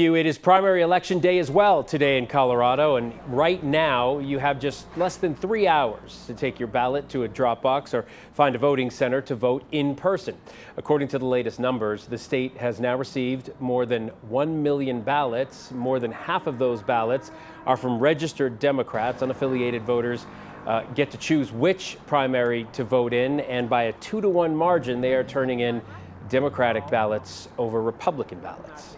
It is primary election day as well today in Colorado, and right now you have just less than 3 hours to take your ballot to a drop box or find a voting center to vote in person. According to the latest numbers, the state has now received more than 1 million ballots. More than half of those ballots are from registered Democrats. Unaffiliated voters get to choose which primary to vote in, and by a 2-to-1 margin, they are turning in Democratic ballots over Republican ballots.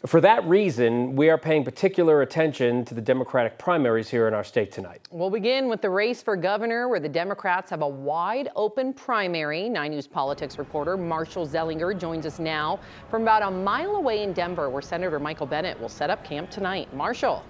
For that reason, we are paying particular attention to the Democratic primaries here in our state tonight. We'll begin with the race for governor, where the Democrats have a wide open primary. 9 News politics reporter Marshall Zellinger joins us now from about a mile away in Denver, where Senator Michael Bennet will set up camp tonight. Marshall.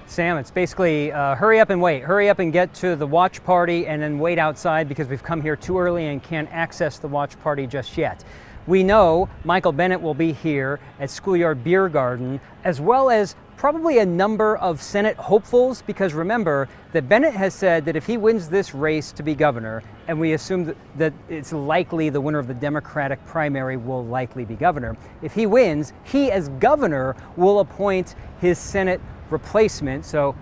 Sam, it's basically hurry up and wait. Hurry up and get to the watch party and then wait outside because we've come here too early and can't access the watch party just yet. We know Michael Bennet will be here at Schoolyard Beer Garden, as well as probably a number of Senate hopefuls, because remember that Bennet has said that if he wins this race to be governor, and we assume that it's likely the winner of the Democratic primary will likely be governor, if he wins, he as governor will appoint his Senate replacement, so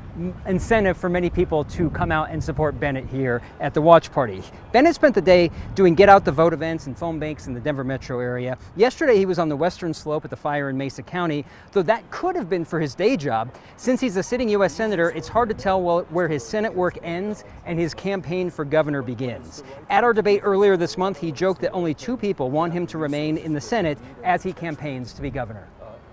incentive for many people to come out and support Bennet here at the watch party. Bennet spent the day doing get out the vote events and phone banks in the Denver metro area. Yesterday he was on the western slope at the fire in Mesa County, though that could have been for his day job. Since he's a sitting U.S. Senator, it's hard to tell where his Senate work ends and his campaign for governor begins. At our debate earlier this month, he joked that only 2 people want him to remain in the Senate as he campaigns to be governor.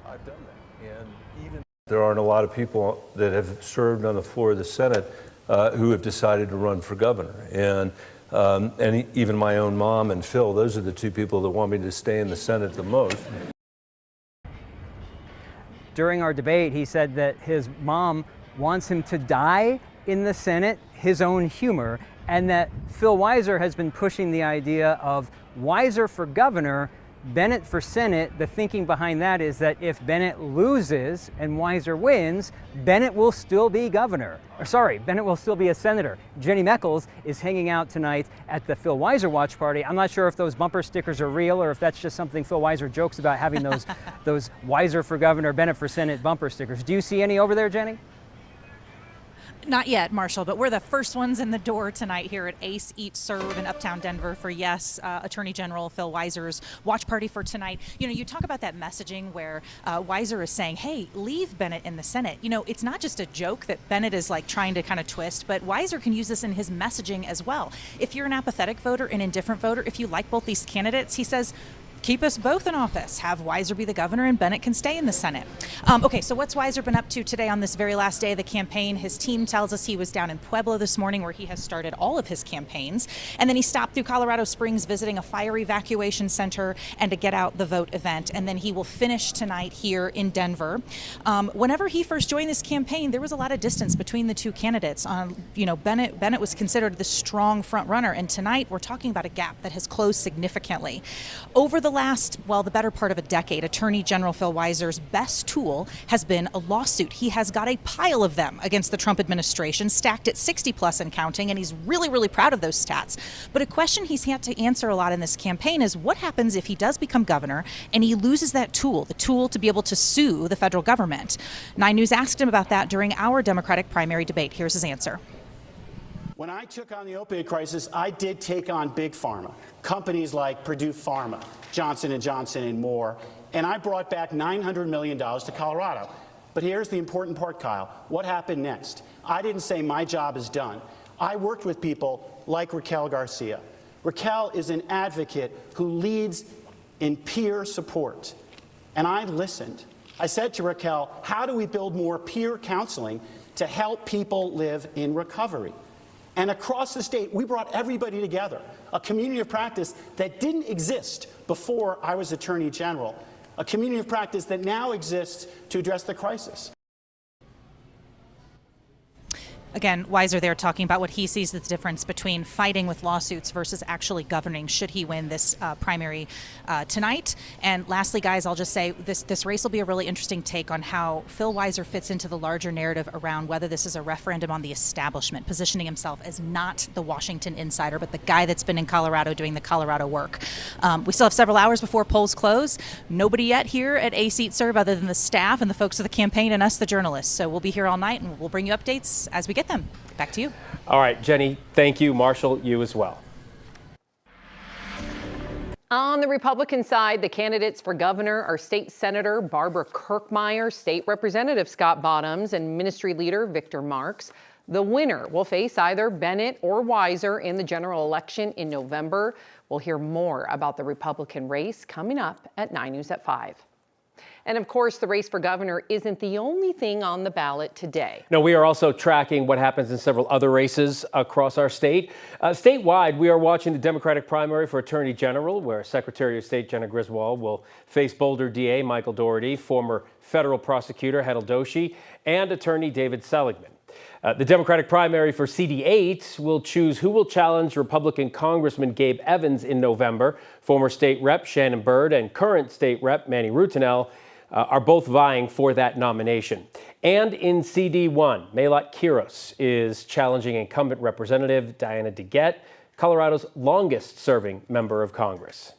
I've done that, and even there aren't a lot of people that have served on the floor of the Senate who have decided to run for governor. And even my own mom and Phil, those are the 2 people that want me to stay in the Senate the most. During our debate, he said that his mom wants him to die in the Senate, his own humor, and that Phil Weiser has been pushing the idea of Weiser for governor, Bennet for Senate. The thinking behind that is that if Bennet loses and Weiser wins, Bennet will still be governor. Or sorry, Bennet will still be a senator. Jenny Meckles is hanging out tonight at the Phil Weiser watch party. I'm not sure if those bumper stickers are real or if that's just something Phil Weiser jokes about, having those Weiser for governor, Bennet for Senate bumper stickers. Do you see any over there, Jenny? Not yet, Marshall, but we're the first ones in the door tonight here at Ace Eat Serve in Uptown Denver for, yes, Attorney General Phil Weiser's watch party for tonight. You know, you talk about that messaging where Weiser is saying, hey, leave Bennet in the Senate. You know, it's not just a joke that Bennet is like trying to kind of twist, but Weiser can use this in his messaging as well. If you're an apathetic voter, an indifferent voter, if you like both these candidates, he says, keep us both in office. Have Weiser be the governor and Bennet can stay in the Senate. Okay, so what's Weiser been up to today on this very last day of the campaign? His team tells us he was down in Pueblo this morning, where he has started all of his campaigns. And then he stopped through Colorado Springs visiting a fire evacuation center and a get out the vote event. And then he will finish tonight here in Denver. Whenever he first joined this campaign, there was a lot of distance between the 2 candidates. You know, Bennet was considered the strong front runner. And tonight we're talking about a gap that has closed significantly. Over the last, well, the better part of a decade, Attorney General Phil Weiser's best tool has been a lawsuit. He has got a pile of them against the Trump administration, stacked at 60 plus and counting, and he's really, really proud of those stats. But a question he's had to answer a lot in this campaign is what happens if he does become governor and he loses that tool, the tool to be able to sue the federal government? 9 News asked him about that during our Democratic primary debate. Here's his answer. When I took on the opioid crisis, I did take on big pharma, companies like Purdue Pharma, Johnson & Johnson, and more, and I brought back $900 million to Colorado. But here's the important part, Kyle. What happened next? I didn't say my job is done. I worked with people like Raquel Garcia. Raquel is an advocate who leads in peer support. And I listened. I said to Raquel, how do we build more peer counseling to help people live in recovery? And across the state, we brought everybody together, a community of practice that didn't exist before I was Attorney General, a community of practice that now exists to address the crisis. Again, Weiser there talking about what he sees as the difference between fighting with lawsuits versus actually governing should he win this primary tonight. And lastly, guys, I'll just say this race will be a really interesting take on how Phil Weiser fits into the larger narrative around whether this is a referendum on the establishment, positioning himself as not the Washington insider, but the guy that's been in Colorado doing the Colorado work. We still have several hours before polls close. Nobody yet here at Ace Eat Serve other than the staff and the folks of the campaign and us, the journalists. So we'll be here all night and we'll bring you updates as we get them. Back to you. All right, Jenny, thank you. Marshall, you as well. On the Republican side, the candidates for governor are State Senator Barbara Kirkmeyer, State Representative Scott Bottoms, and Ministry Leader Victor Marks. The winner will face either Bennet or Weiser in the general election in November. We'll hear more about the Republican race coming up at 9 News at 5. And of course, the race for governor isn't the only thing on the ballot today. No, we are also tracking what happens in several other races across our state. Statewide, we are watching the Democratic primary for Attorney General, where Secretary of State Jenna Griswold will face Boulder DA Michael Dougherty, former federal prosecutor Hetal Doshi, and Attorney David Seligman. The Democratic primary for CD8 will choose who will challenge Republican Congressman Gabe Evans in November. Former state rep Shannon Byrd and current state rep Manny Rutinel are both vying for that nomination. And in CD1, Maylot Quiros is challenging incumbent Representative Diana DeGette, Colorado's longest-serving member of Congress.